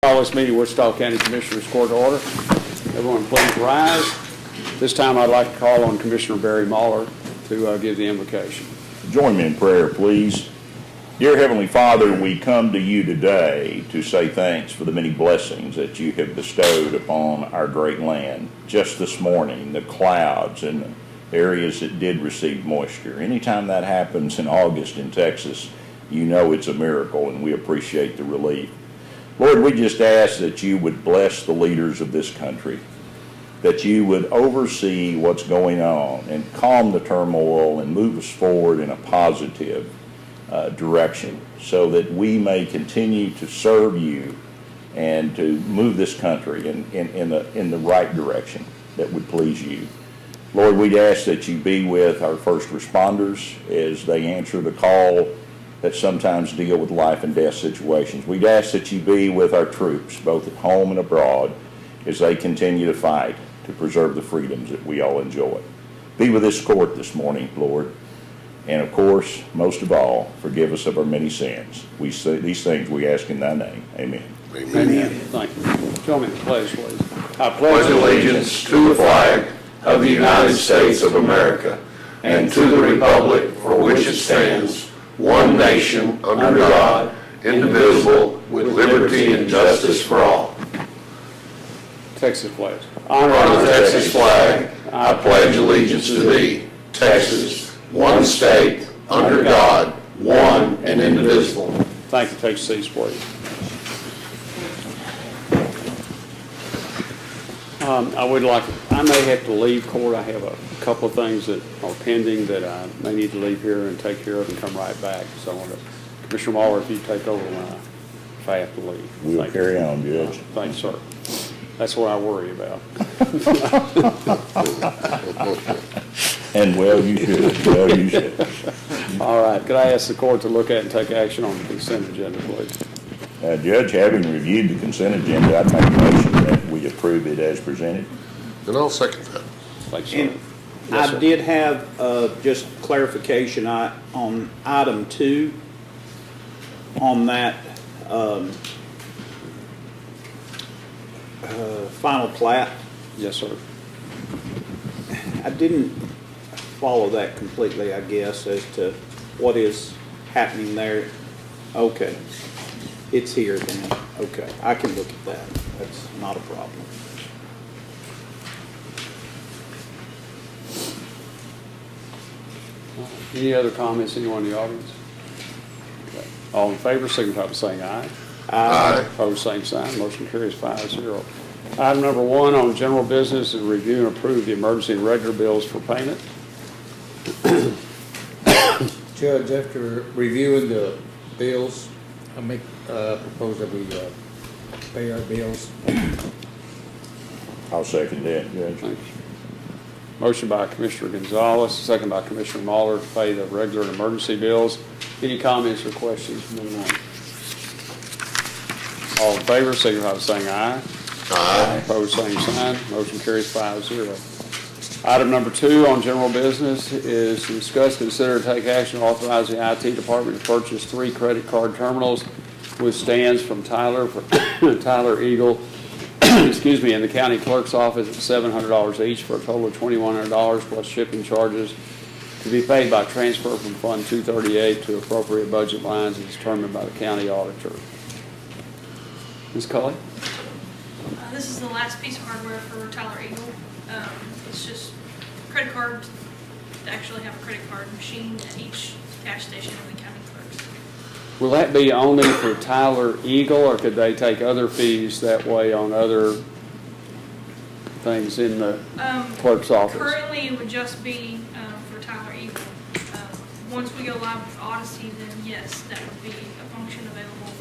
Call this meeting Wichita County Commissioners Court to order. Everyone please rise. This time I'd like to call on Commissioner Barry Mahler to give the invocation. Join me in prayer, please. Dear Heavenly Father, we come to you today to say thanks for the many blessings that you have bestowed upon our great land. Just this morning, the clouds and the areas that did receive moisture. Anytime that happens in August in Texas, you know it's a miracle, and we appreciate the relief. Lord, we just ask that you would bless the leaders of this country, that you would oversee what's going on and calm the turmoil and move us forward in a positive direction so that we may continue to serve you and to move this country in the right direction that would please you. Lord, we'd ask that you be with our first responders as they answer the call that sometimes deal with life and death situations. We'd ask that you be with our troops, both at home and abroad, as they continue to fight to preserve the freedoms that we all enjoy. Be with this court this morning, Lord. And of course, most of all, forgive us of our many sins. We say these things we ask in thy name. Amen. Amen. Amen. Thank you. Join me in the pledge, please. I pledge allegiance to the flag of the United States of America and to the republic for which it stands, one nation, under God, indivisible, with liberty and justice for all. Texas pledge. Honor the Texas flag. I pledge allegiance to thee, Texas, one state, under God, one and indivisible. Thank you. Take seats, please. I may have to leave court. I have a couple of things that are pending that I may need to leave here and take care of and come right back. So I want to, Commissioner Mahler, if you take over if I have to leave. We'll carry on, Judge. Thanks, sir. That's what I worry about. And well, you should. Well, you should. All right. Could I ask the court to look at and take action on the consent agenda, please? Judge, having reviewed the consent agenda, I'd make a motion that we approve it as presented. And I'll second that. Thanks, sir. And Yes, I did have just clarification on item 2 on that final plat. Yes, sir. I didn't follow that completely, I guess, as to what is happening there. Okay. It's here then. Okay. I can look at that. That's not a problem. Any other comments, anyone in the audience? Okay. All in favor, signify by saying aye. Aye. Opposed, same sign. Motion carries 5-0. Item number 1 on general business is review and approve the emergency and regular bills for payment. Judge, after reviewing the bills, I propose that we pay our bills. I'll second that, Judge. Thanks. Motion by Commissioner Gonzalez, second by Commissioner Mahler to pay the regular and emergency bills. Any comments or questions from anyone? All in favor, signify by saying aye. Aye. Opposed, same sign. Motion carries 5-0. Item number 2 on general business is to discuss, consider, and take action to authorize the IT department to purchase 3 credit card terminals with stands from Tyler Eagle, excuse me, in the county clerk's office at $700 each for a total of $2,100 plus shipping charges to be paid by transfer from Fund 238 to appropriate budget lines as determined by the county auditor. Ms. Cully? This is the last piece of hardware for Tyler Eagle. It's just credit cards to actually have a credit card machine at each cash station in the county clerks. Will that be only for Tyler Eagle, or could they take other fees that way on other things in the clerk's office? Currently, it would just be for Tyler Eagle. Once we go live with Odyssey, then yes, that would be a function available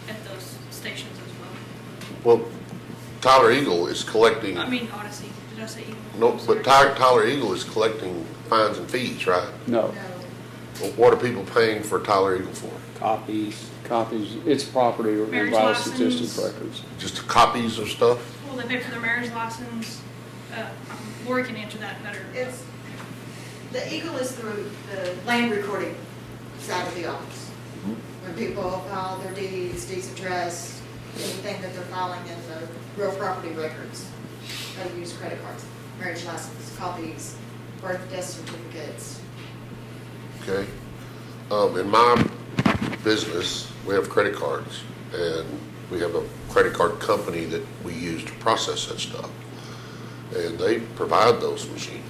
at those stations as well. Well, Tyler Eagle is collecting. I mean Odyssey. Did I say Eagle? No, but Tyler Eagle is collecting fines and fees, right? No. Well, what are people paying for Tyler Eagle for? Copies. It's property or Marriage vital license. statistics records. Just copies of stuff? Well, they pay for their marriage license. Lori can answer that better. The Eagle is through the land recording side of the office. When people file their deeds of trust, anything that they're filing in the real property records. They'll use credit cards, marriage license, copies, birth, death certificates. Okay. In my business, we have credit cards, and we have a credit card company that we use to process that stuff. And they provide those machines.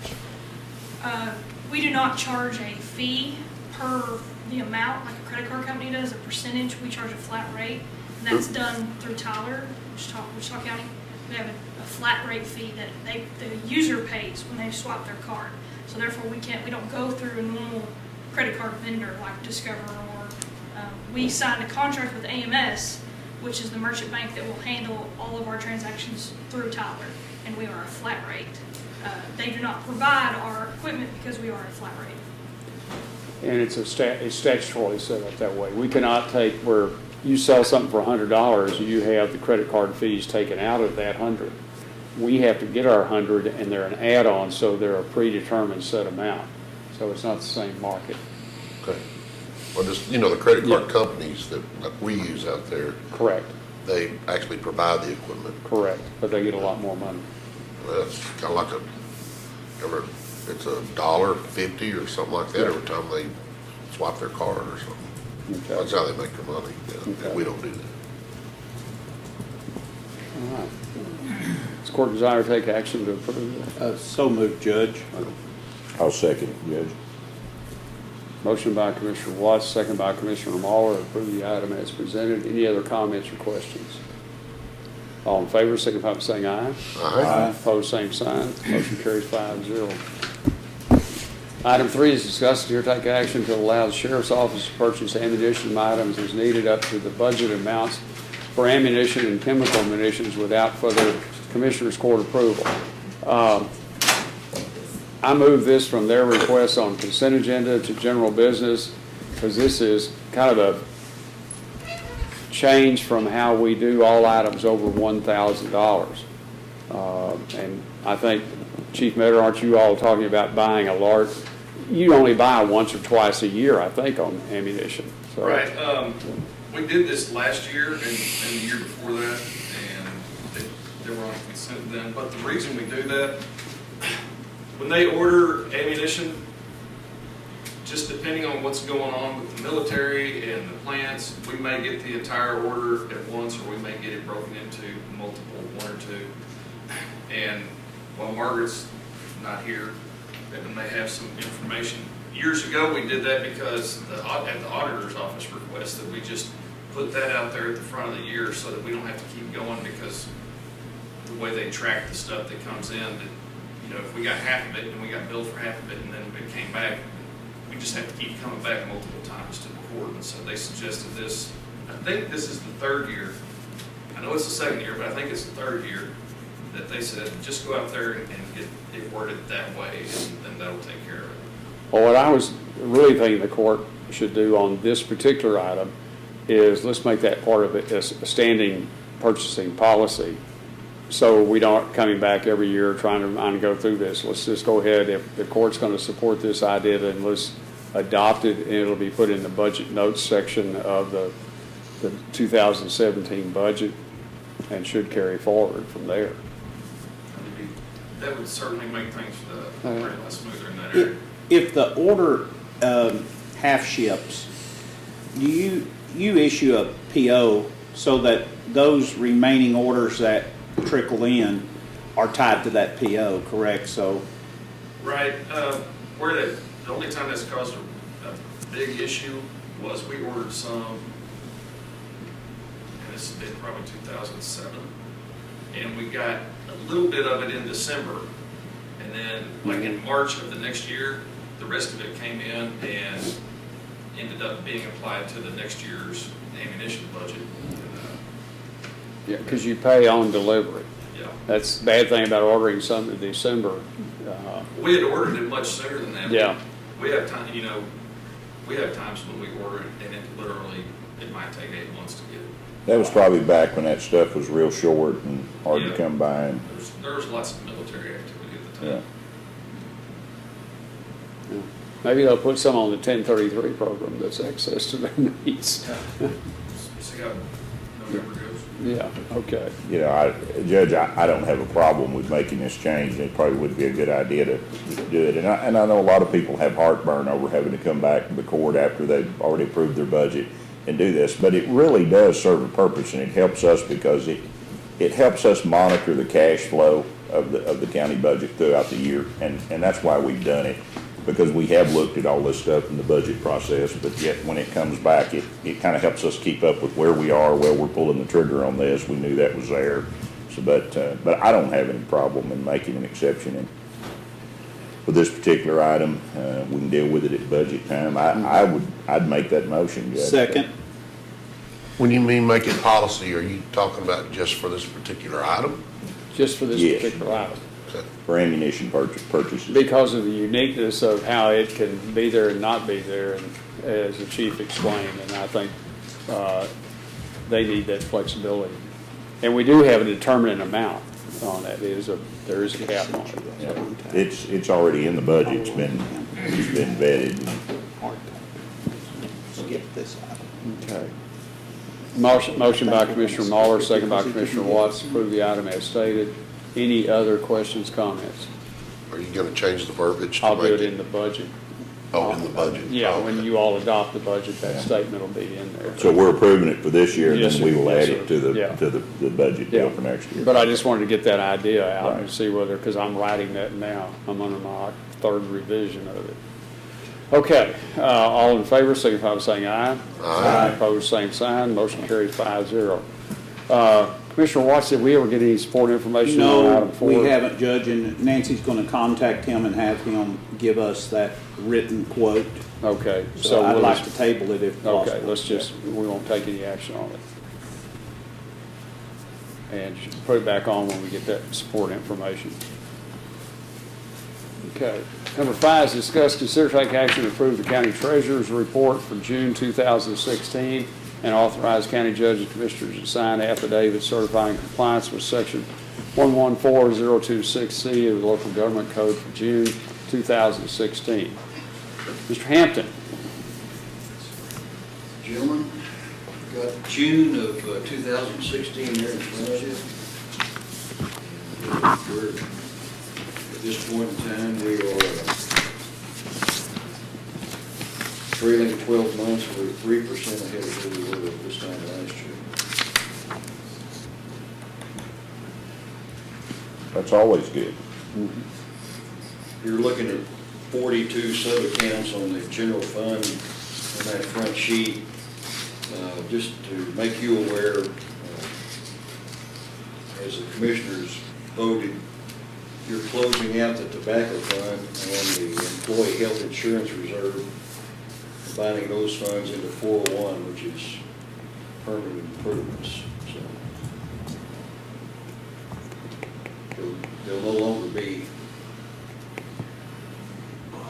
We do not charge a fee per the amount like a credit card company does, a percentage. We charge a flat rate, and that's done through Tyler, Wichita County. We have a flat rate fee that the user pays when they swap their card. So therefore, we don't go through a normal credit card vendor like Discover or we signed a contract with AMS, which is the merchant bank that will handle all of our transactions through Tyler, and we are a flat rate. They do not provide our equipment because we are a flat rate. And it's it's statutorily set up that way. We cannot take where you sell something for $100, you have the credit card fees taken out of that 100. We have to get our 100, and they're an add-on, so they're a predetermined set amount. So it's not the same market. Okay. Well, just, the credit card companies that we use out there, Correct. they actually provide the equipment. Correct. But they get a lot more money. Well, it's kind of like it's $1.50 or something like that every time they swap their card or something. Okay. That's how they make their money, Okay. and we don't do that. All right. Does court desire to take action to approve? So moved, Judge. I'll second, Judge. Motion by Commissioner Watts, second by Commissioner Muller, to approve the item as presented. Any other comments or questions? All in favor, signify by saying aye. Aye. Opposed, same sign. Motion carries 5-0. Item 3 is discussed here, take action to allow the Sheriff's Office to purchase ammunition items as needed up to the budget amounts for ammunition and chemical munitions without further Commissioners Court approval. I move this from their request on consent agenda to general business because this is kind of a change from how we do all items over $1,000. And I think, Chief Metter, aren't you all talking about buying a large, you only buy once or twice a year, I think, on ammunition. So. Right. We did this last year and the year before that, and they were on consent then. But the reason we do that, when they order ammunition, just depending on what's going on with the military and the plants, we may get the entire order at once, or we may get it broken into multiple, one or two. And while Margaret's not here, and may have some information. Years ago, we did that because at the auditor's office requested we just put that out there at the front of the year so that we don't have to keep going, because the way they track the stuff that comes in, that, if we got half of it and we got billed for half of it and then it came back, we just have to keep coming back multiple times to the court. And so they suggested this. I think this is the third year. I know it's the second year, but I think it's the third year that they said just go out there and get it worded that way, and then that'll take care of it. Well, what I was really thinking the court should do on this particular item is let's make that part of it as a standing purchasing policy, so we don't coming back every year trying to go through this. Let's just go ahead. If the court's going to support this idea, then let's adopt it, and it'll be put in the budget notes section of the 2017 budget, and should carry forward from there. That would certainly make things pretty lot smoother in that area. If the order half ships, do you issue a PO so that those remaining orders that trickle in are tied to that PO, correct? So, right. Where the only time that's caused a big issue was we ordered some, and this has been probably 2007, and we got a little bit of it in December, and then like in March of the next year, the rest of it came in and ended up being applied to the next year's ammunition budget. Yeah, because you pay on delivery. Yeah. That's the bad thing about ordering something in December. We had ordered it much sooner than that. Yeah. We have time, we have times when we order it and it might take 8 months to get it. That was probably back when that stuff was real short and hard Yeah. to come by. And, There was lots of military activity at the yeah. time. Yeah. Maybe they'll put some on the 1033 program that's access to their needs. See how November goes. Yeah, okay. You know, Judge, I don't have a problem with making this change. It probably would be a good idea to do it. And I know a lot of people have heartburn over having to come back to the court after they've already approved their budget and do this. But it really does serve a purpose, and it helps us because it helps us monitor the cash flow of the county budget throughout the year. And that's why we've done it, because we have looked at all this stuff in the budget process, but yet when it comes back, it kind of helps us keep up with where we are, where we're pulling the trigger on this. We knew that was there. So, but I don't have any problem in making an exception. And with this particular item, we can deal with it at budget time. I'd make that motion, Judge. Second. When you mean make it policy, are you talking about just for this particular item? Just for this Yes. particular item. For ammunition purchases. Because of the uniqueness of how it can be there and not be there, and as the chief explained, and I think they need that flexibility. And we do have a determinate amount on that. There is a cap on it. So. It's already in the budget. It's been vetted. Skip this item. Okay. Motion by Commissioner Muller, second by Commissioner Watts, to approve the item as stated. Any other questions, comments? Are you going to change the verbiage to I'll make do it in the budget. Oh, in the budget? Yeah, Oh, when okay. you all adopt the budget, that statement will be in there. So we're approving it for this year, and Yes, then we sir. will Yes, add it sir. to Yeah. the budget deal Yeah. for next year. But I just wanted to get that idea out and Right. see whether, because I'm writing that now. I'm under my third revision of it. Okay, all in favor, signify by saying aye. Aye. Opposed, same sign. Motion carries 5-0. Commissioner Watts, did we ever get any support information on No, item 4? we haven't, Judge, and Nancy's going to contact him and have him give us that written quote. Okay. So I'd we'll like just- to table it if possible. Okay, we won't take any action on it. And put it back on when we get that support information. Okay. Number 5 is discuss, consider take action to approve the county treasurer's report for June 2016 and authorize county judge and commissioners to sign affidavits certifying compliance with section 114026C of the local government code for June 2016. Mr. Hampton. Gentlemen, got June of 2016 there in front of you. We're, at this point in time, we are trailing 12 months, we're 3% ahead of where we were at this time last year. That's always good. You're looking at 42 sub-accounts on the general fund on that front sheet. Just to make you aware, as the commissioners voted, you're closing out the tobacco fund and the employee health insurance reserve, combining those funds into 401, which is permanent improvements. So they'll no longer be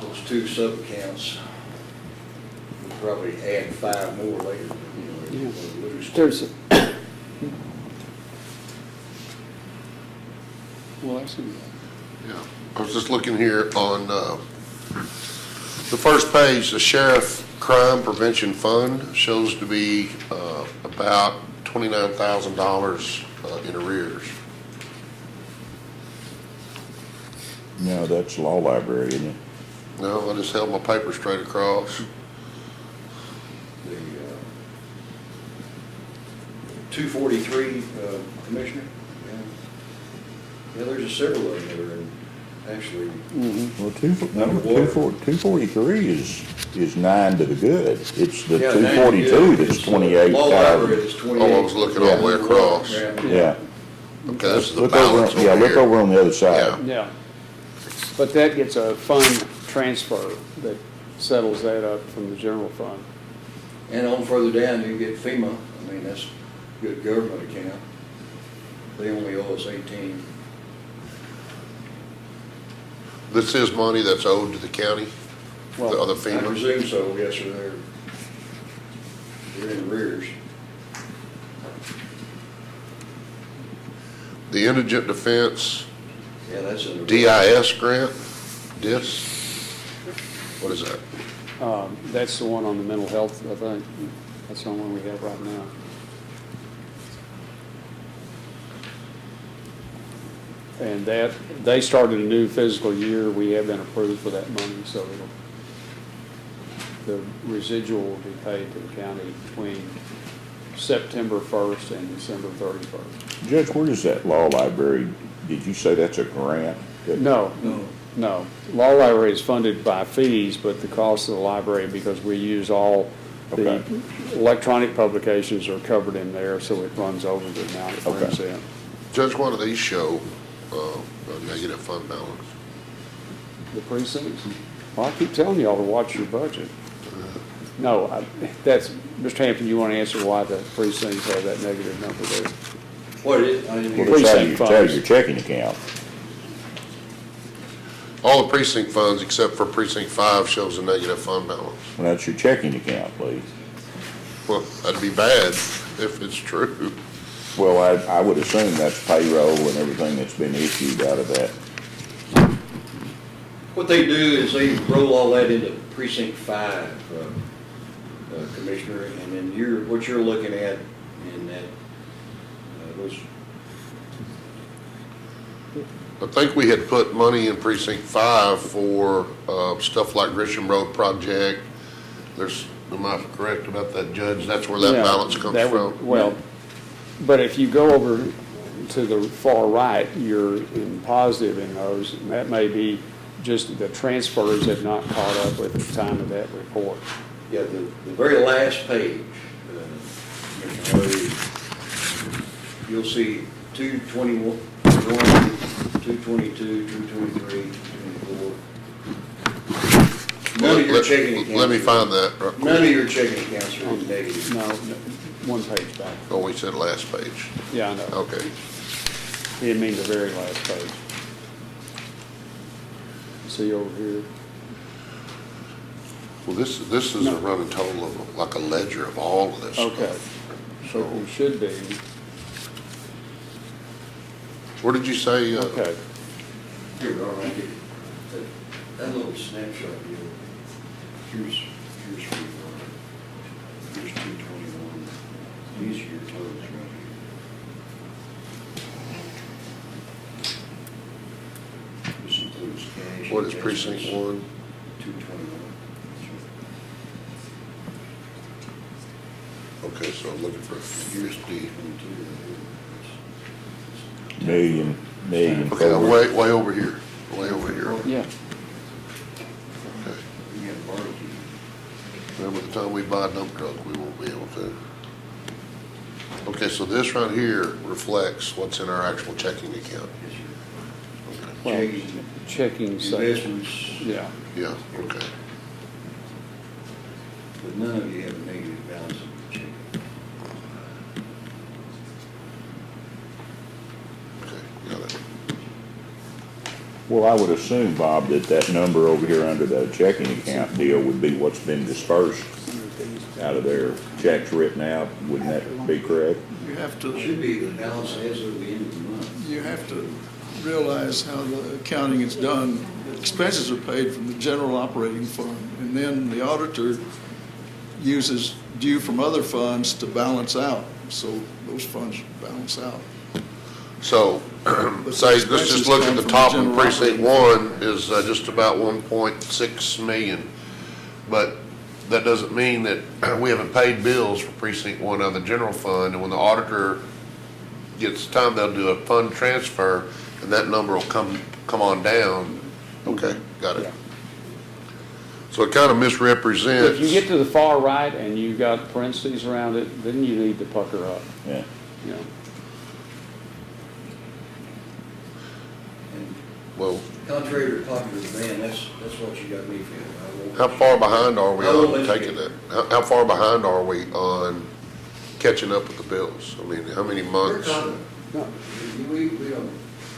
those 2 sub-accounts. We'll probably add 5 more later. You know, we'll lose. There's, well, that's in Yeah, I was just looking here on the first page, the Sheriff Crime Prevention Fund shows to be about $29,000 in arrears. No, that's law library, isn't it? No, I just held my paper straight across. The 243, Commissioner? Yeah, there's several of them that are in, actually, Well, 243 is 9 to the good. It's the Yeah, 242 that's it's, Law library 28,000. is 28. Oh, I was looking all the way across. Yeah. Okay, this is the Look balance over, yeah, over look here. over on the other side. Yeah. But that gets a fund transfer that settles that up from the general fund. And on further down, you get FEMA. I mean, that's a good government account. They only owe us 18. This is money that's owed to the county, the Well, other I FEMA. presume so, yes, sir. They're in arrears. The Indigent Defense Yeah, that's in DIS grant, DIS? What is that? That's the one on the mental health, I think. That's the only one we have right now. And that, they started a new fiscal year, we have been approved for that money, so the residual will be paid to the county between September 1st and December 31st. Judge, where does that law library, did you say that's a grant? No, Law library is funded by fees, but the cost of the library, because we use all the Okay. electronic publications are covered in there, so it runs over the amount it brings in. Judge, one of these show a negative fund balance. The precincts? Well, I keep telling y'all to watch your budget. No, that's, Mr. Hampton, you want to answer why the precincts have that negative number there? What is, I didn't hear. Well, Precinct it's out funds. of your checking account. All the precinct funds except for precinct 5 shows a negative fund balance. Well, that's your checking account, please. Well, that'd be bad if it's true. Well, I would assume that's payroll and everything that's been issued out of that. What they do is they roll all that into precinct 5, Commissioner, and then what you're looking at in that, those, I think we had put money in precinct 5 for stuff like Grisham Road project. Am I correct about that, Judge? That's where that Yeah, balance comes that would- from? Well, but if you go over to the far right, you're in positive in those, and that may be just the transfers have not caught up with the time of that report. yeah, the very last page, Commissioner Harvey, you'll see 221, 222, 223, 224. None of your checking accounts. Let me find that. Right quick. None of your checking accounts are negative. No, one page back. Oh, we said last page. Yeah, I know. Okay. He didn't mean the very last page. See over here? Well, this is a running total of like a ledger of all of this Okay. stuff. So it should be, Where did you say? okay. Here, all right here. That little snapshot, here's 221. These are your totals right here. This includes cash. What is precinct 1? 221. Okay, so I'm looking for USD. Million. Okay, I'm way over here. Way over here. Yeah. Okay. We have barbecue. Remember the time we buy a dump truck, we won't be able to. Okay, so this right here reflects what's in our actual checking account. Well, Checking, checking sales. investments, Yeah. Yeah, okay. but none of you have a negative balance in your checking. Okay, got it. Well, I would assume, Bob, that number over here under the checking account deal would be what's been dispersed out of their checks written out. Wouldn't that be correct? You have It to, should be the balance as of the end of the month. you have to realize how the accounting is done. Expenses are paid from the general operating fund, and then the auditor uses due from other funds to balance out, so those funds balance out. So, say, let's just look at the top of precinct 1 is just about 1.6 million. But that doesn't mean that we haven't paid bills for precinct 1 out of the general fund. And when the auditor gets time, they'll do a fund transfer and that number will come on down. Okay, got it. Yeah. So it kind of misrepresents. If you get to the far right and you got parentheses around it, then you need to pucker up, Yeah. you know. And Well, contrary to popular demand, that's what you got me feeling. I won't- how far behind are we I won't on let you taking get- that? How far behind are we on catching up with the bills? I mean, how many We're months? confident. No, We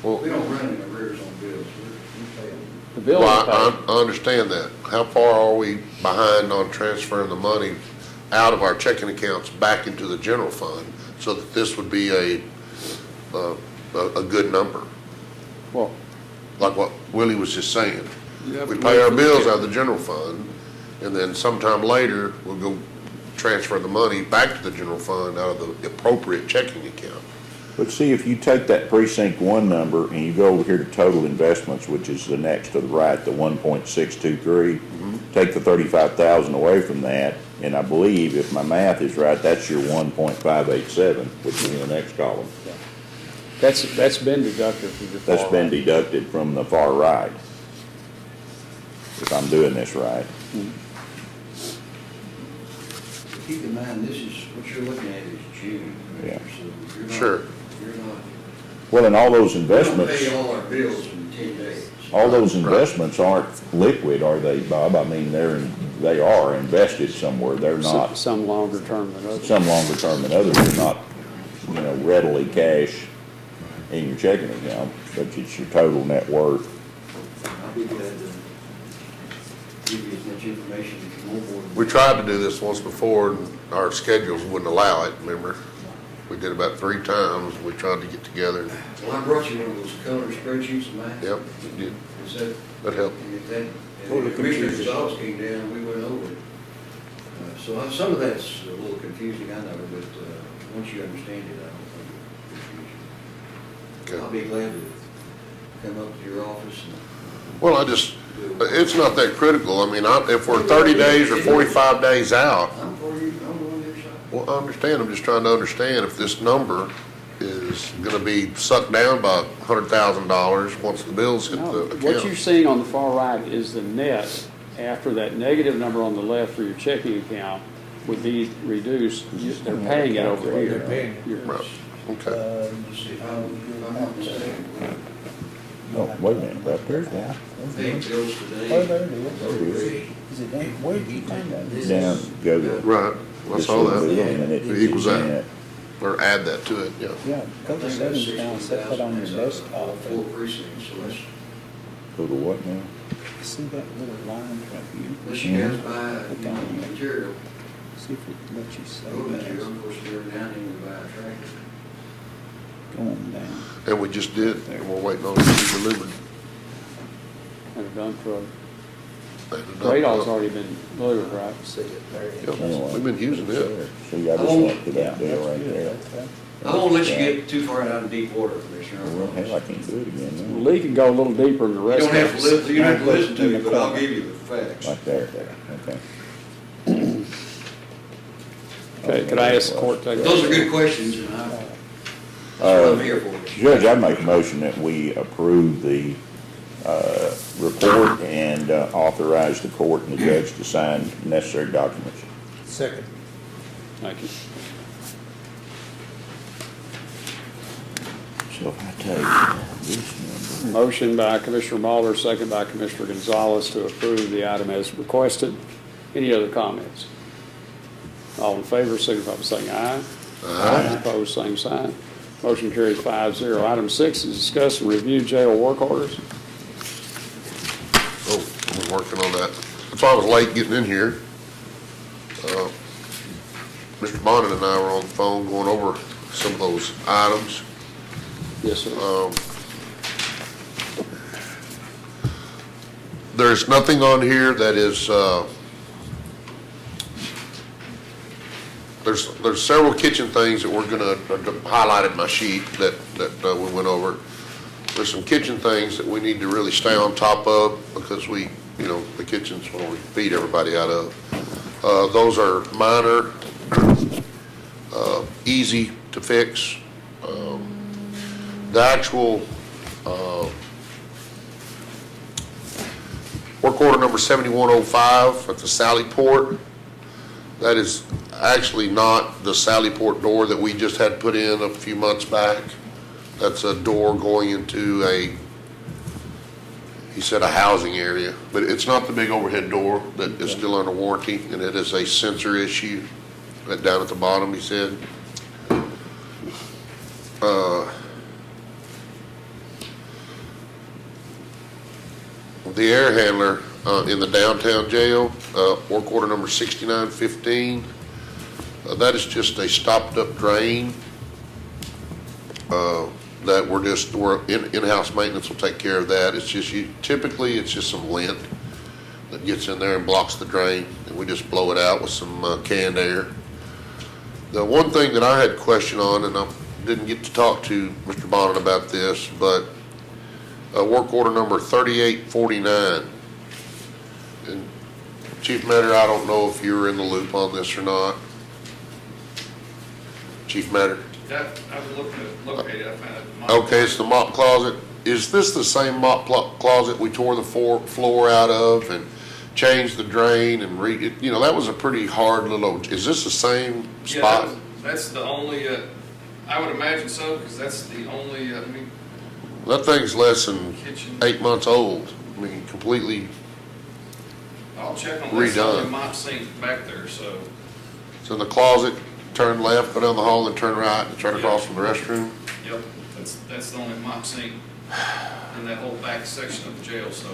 Well, don't run in arrears on bills. We pay them. the bill Well, is paid. I understand that. How far are we behind on transferring the money out of our checking accounts back into the general fund so that this would be a good number? Well, Like what Willie was just saying. You have We to pay wait our for the bills cap. out of the general fund, and then sometime later, we'll go transfer the money back to the general fund out of the appropriate checking account. But see, if you take that precinct 1 number and you go over here to total investments, which is the next to the right, the 1.623, take the 35,000 away from that, and I believe, if my math is right, that's your 1.587, which is in the next column. That's been deducted from your far That's been right. deducted from the far right, if I'm doing this right. Keep in mind, this is, what you're looking at is June. Yeah. So you're not- Sure. You're not, Well, and all those we don't investments, pay all our bills in 10 days. all those investments aren't liquid, are they, Bob? I mean, they are invested somewhere. They're not, Some longer term than others. some longer term than others, are not, readily cash in your checking account, but it's your total net worth. I'll be glad to give you as much information as you want. We tried to do this once before, and our schedules wouldn't allow it, remember? We did about 3 times, we tried to get together. Well, I brought you one of those color spreadsheets, Matt. Yep, it did. Is that? That helped. And if that, and the Commissioner Gonzalez came down, we went over it. So some of that's a little confusing, I know, but once you understand it, I don't think it'll confuse you. I'll Okay. be glad to come up to your office and Well, it's not that critical. I mean, if we're 30 days or 45 days out, I'm for you, I'm on your side. well, I understand, I'm just trying to understand if this number is gonna be sucked down by $100,000 once the bills hit No, the what you're account. seeing on the far right is the net after that negative number on the left for your checking account would be reduced. They're paying it over here. They're paying it. You're- Right, okay. If I'm not mistaken, Oh, wait a minute, right there's down. we paid bills today. Oh, there it is. There it is. Is it down? Where did you find that? This Down, is- go to. Right, I this saw little that. bill, and then It equals that. in it. Or add that to it, yeah. Yeah, go I to think settings that's now, set that on your 60,000 desktop. Full precinct, so that's, Go to what now? See that little line right here? unless you guys buy any material, See if it lets you save go material, that. of course, every now and then we buy a tractor. Going down. And we just did, and we're waiting on it to be delivered. And a dump truck. And Radol's already been delivered, right? See it there. Yep, we've been using it. See, I just went to that deal right there. I won't let you get too far out in deep water, Commissioner. I Well, promise. hell, I can't do it again Lee can go a little deeper than the You rest don't of have to us. listen, you don't have to listen to me, but I'll give you the facts. now. Right there, okay. Okay, could I ask the court to take? Those are good questions, and that's what I'm here for. Judge, I'd make a motion that we approve the report and authorize the court and the judge to sign necessary documents. Second. Thank you. So if I take this number, Motion by Commissioner Muller, second by Commissioner Gonzalez to approve the item as requested. Any other comments? All in favor, signify by saying aye. Aye. Opposed, same sign. Motion carries 5-0. Item 6 is discuss and review jail work orders. Oh, we're working on that. That's why I was late getting in here. Mr. Bonnet and I were on the phone going over some of those items. Yes, sir. There's nothing on here that is, there's several kitchen things that we're gonna highlight in my sheet that we went over. There's some kitchen things that we need to really stay on top of because we, the kitchen's what we feed everybody out of. Those are minor, easy to fix. The actual, work order number 7105 at the Sally Port. That is actually not the Sally Port door that we just had put in a few months back. That's a door going into he said a housing area, but it's not the big overhead door that is still under warranty, and it is a sensor issue down at the bottom, he said. The air handler in the downtown jail, work order number 6915. That is just a stopped-up drain that we're in-house maintenance will take care of that. It's just typically it's just some lint that gets in there and blocks the drain, and we just blow it out with some canned air. The one thing that I had question on, and didn't get to talk to Mr. Bonnet about this, but work order number 3849. And Chief Matter, I don't know if you're in the loop on this or not. Chief Matter? Yeah, I was looking at it, I found it. Okay, it's the mop closet. Is this the same mop closet we tore the floor out of and changed the drain and that was a pretty hard little, is this the same spot? Yeah, that's the only, I would imagine so, because that's the only, That thing's less than kitchen. 8 months old. I mean, completely, I'll check on that, redone. mop sink back there, so. it's in the closet, turn left, go down the hall and turn right and turn across from the restroom. Yep, that's the only mop sink in that whole back section of the jail, so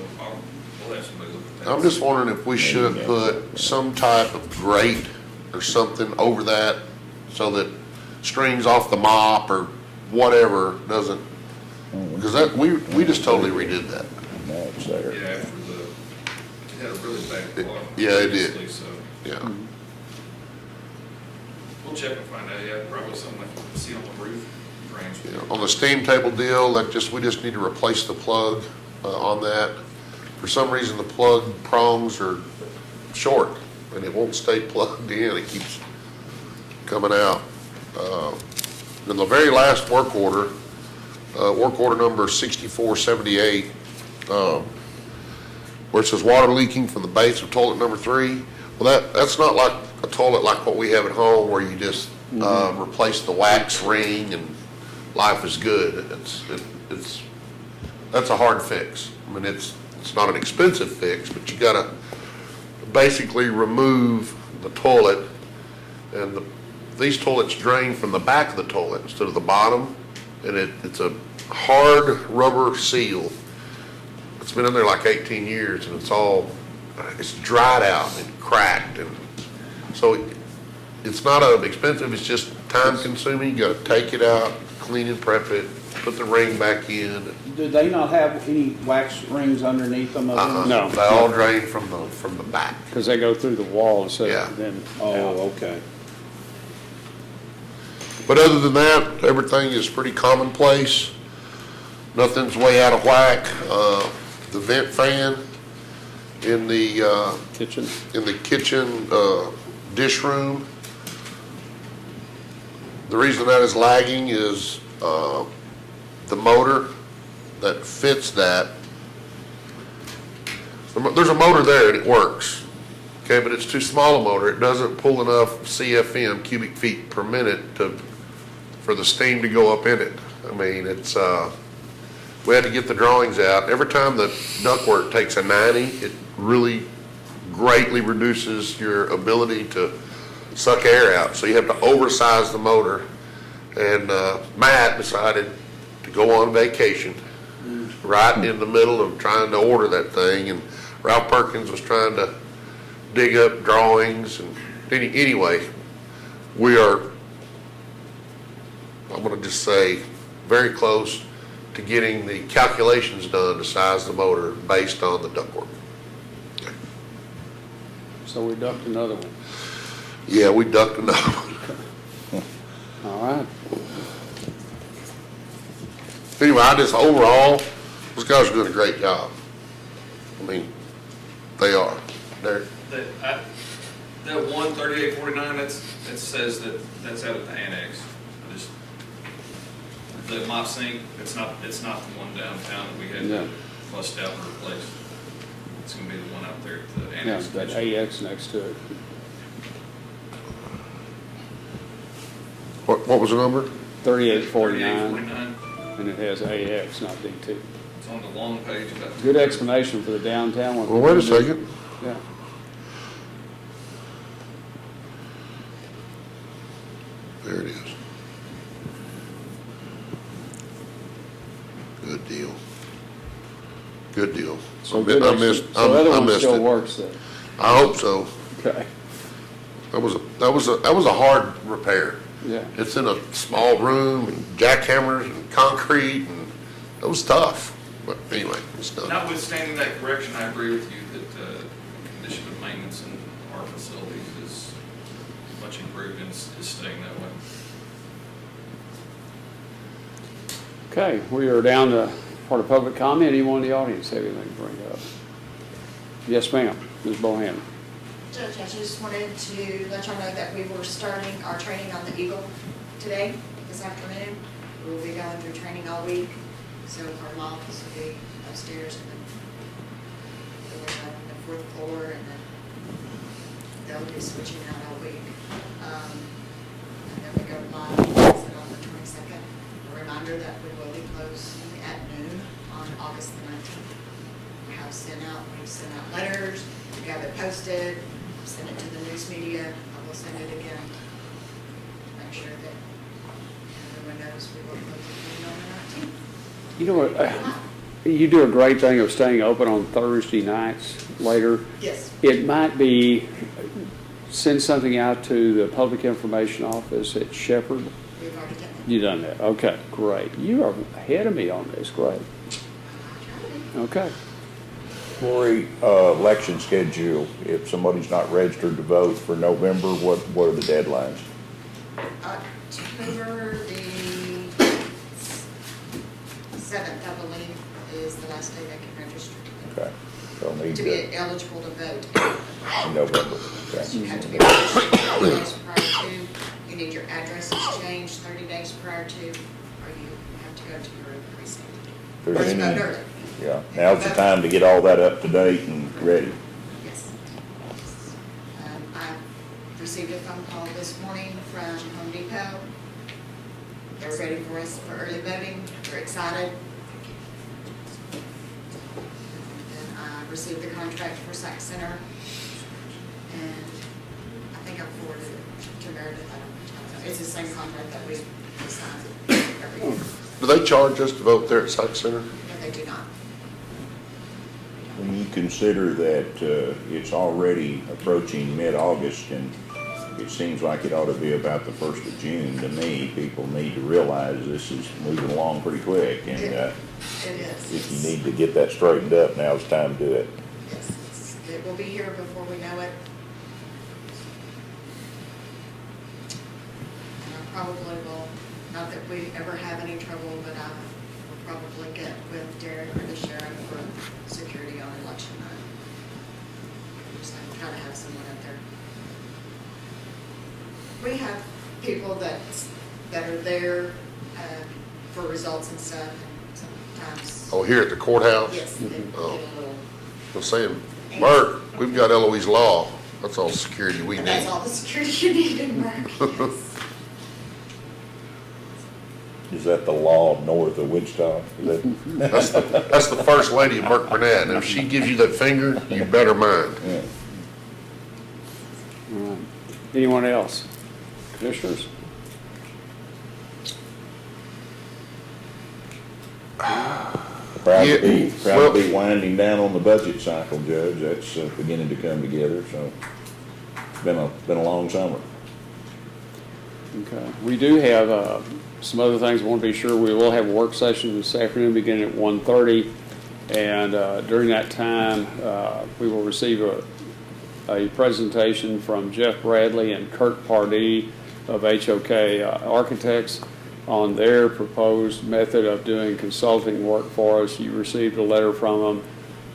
we'll have somebody look at that. I'm just wondering if we shouldn't put some type of grate or something over that so that strings off the mop or whatever doesn't, because that, we just totally redid that. Now it's there. Yeah, after it had a really bad water. Yeah, it did. previously, So Yeah. we'll check and find out, yeah, probably something like you see on the roof drains. On the steam table deal, we just need to replace the plug on that. For some reason, the plug prongs are short and it won't stay plugged in. It keeps coming out. Then the very last work order number 6478, where it says water leaking from the base of toilet number 3. Well, that's not like a toilet like what we have at home where you just replace the wax ring and life is good. That's a hard fix. I mean, it's not an expensive fix, but you gotta basically remove the toilet, and these toilets drain from the back of the toilet instead of the bottom, and it's a hard rubber seal. It's been in there like 18 years, and it's dried out and cracked, and so it's not expensive. It's just time consuming. You got to take it out, clean and prep it, put the ring back in. Do they not have any wax rings underneath them? No. They all drain from the back. Because they go through the wall, so Yeah. then. Oh, okay. But other than that, everything is pretty commonplace. Nothing's way out of whack. The vent fan in the Kitchen. kitchen dish room. The reason that is lagging is the motor that fits that. There's a motor there and it works. Okay, but it's too small a motor. It doesn't pull enough CFM, cubic feet per minute, for the steam to go up in it. I mean, we had to get the drawings out. Every time the ductwork takes a 90, it really greatly reduces your ability to suck air out. So you have to oversize the motor. And Matt decided to go on vacation right in the middle of trying to order that thing. And Ralph Perkins was trying to dig up drawings. And anyway, we are, I'm going to just say, very close to getting the calculations done to size the motor based on the ductwork. So we ducked another one. Yeah, we ducked another one. All right. Anyway, overall, those guys are doing a great job. I mean, they are. That 13849, that says that's out of the annex. The mop sink, it's not the one downtown that we had Yeah. to bust out and replace. It's gonna be the one out there at the Yeah, annex. that AX next to it. What was the number? 3849, 3849. and it has AX, not DT. It's on the long page about. Good explanation for the downtown one. Well, wait a second. Yeah. There it is. Good deal. Good deal. So I good I ex- missed. So the other I one missed still it. works then? I hope so. Okay. That was a hard repair. Yeah. It's in a small room and jackhammers and concrete, and it was tough. But anyway, it's done. Notwithstanding that correction, I agree with you that the condition of maintenance in our facilities is much improved and is staying that way. Okay, we are down to part of public comment. Anyone in the audience have anything to bring up? Yes, ma'am. Ms. Bohannon. Judge, I just wanted to let y'all know that we were starting our training on the Eagle today, this afternoon. We will be going through training all week, so our office will be upstairs and then on the fourth floor, and then they'll be switching out all week. And then we go live on the 22nd. A reminder that we will be closing at noon on August the 19th. We've sent out letters, we have it posted, sent it to the news media, I will send it again. Make sure that everyone knows we will close at noon on the 19th. You know what? You do a great thing of staying open on Thursday nights later. Yes. It might be, send something out to the Public Information Office at Shepherd. We've already done that. You done that? Okay, great. You are ahead of me on this. Great. Okay. Lori, election schedule, if somebody's not registered to vote for November, what are the deadlines? October the 7th, I believe, is the last day they can register Okay, they'll need to to be eligible to vote. in November. Okay. You have to be registered 30 days prior to, you need your addresses changed 30 days prior to, or you have to go to your precinct. If there's Or you any- vote early. Yeah, now's the time to get all that up to date and ready. Yes. I received a phone call this morning from Home Depot. They're ready for us for early voting. They're excited. And I received the contract for Sac Center. And I think I forwarded it to Meredith. I don't know. It's the same contract that we sign every year. Do they charge us to vote there at Sac Center? But they do not. When you consider that it's already approaching mid-August and it seems like it ought to be about the 1st of June, to me, people need to realize this is moving along pretty quick. And It is. if you need to get that straightened up, now's the time to do it. Yes, it will be here before we know it. And I probably will, not that we ever have any trouble, but I will probably get with Derek or the sheriff for security on election night. Just try to have someone up there. We have people that are there for results and stuff, and sometimes. Oh, here at the courthouse? Yes, they get a Oh. little. I'm saying, Mark, we've got Eloise Law. That's all the security we And need. that's all the security you need in Mark, yes. Is that the law north of Wichita? Is that, That's the first lady of Mark Burnett. And if she gives you that finger, you better mind. yeah. All right. Anyone else? Commissioners? Proud Yeah, to be well- winding down on the budget cycle, Judge. That's beginning to come together, so it's been a long summer. Okay. We do have some other things I want to be sure. We will have a work session this afternoon beginning at 1:30. And during that time, we will receive a presentation from Jeff Bradley and Kurt Pardee of HOK Architects on their proposed method of doing consulting work for us. You received a letter from them.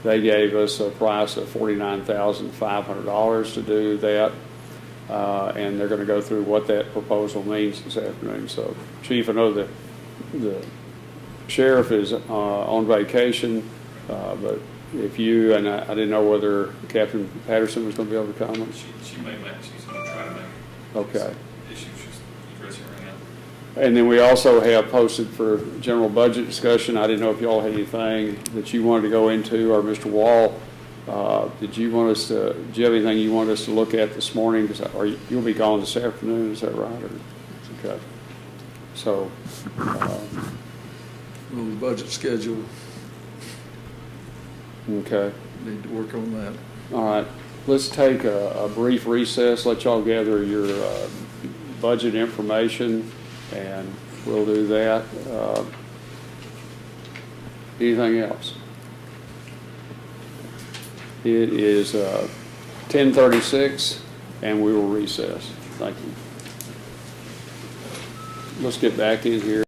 They gave us a price of $49,500 to do that. And they're going to go through what that proposal means this afternoon. So, Chief, I know the sheriff is on vacation, but if you, and I didn't know whether Captain Patterson was going to be able to come. She may make, she's going to try to make. Okay. Issues she's addressing right now. And then we also have posted for general budget discussion. I didn't know if y'all had anything that you wanted to go into, or Mr. Wall, did you want us to, do you have anything you want us to look at this morning? Or you'll be gone this afternoon, is that right? Or, okay. So, Well, the budget schedule, okay. need to work on that. All right. Let's take a brief recess, let y'all gather your budget information, and we'll do that. Anything else? It is 10:36, and we will recess. Thank you. Let's get back in here.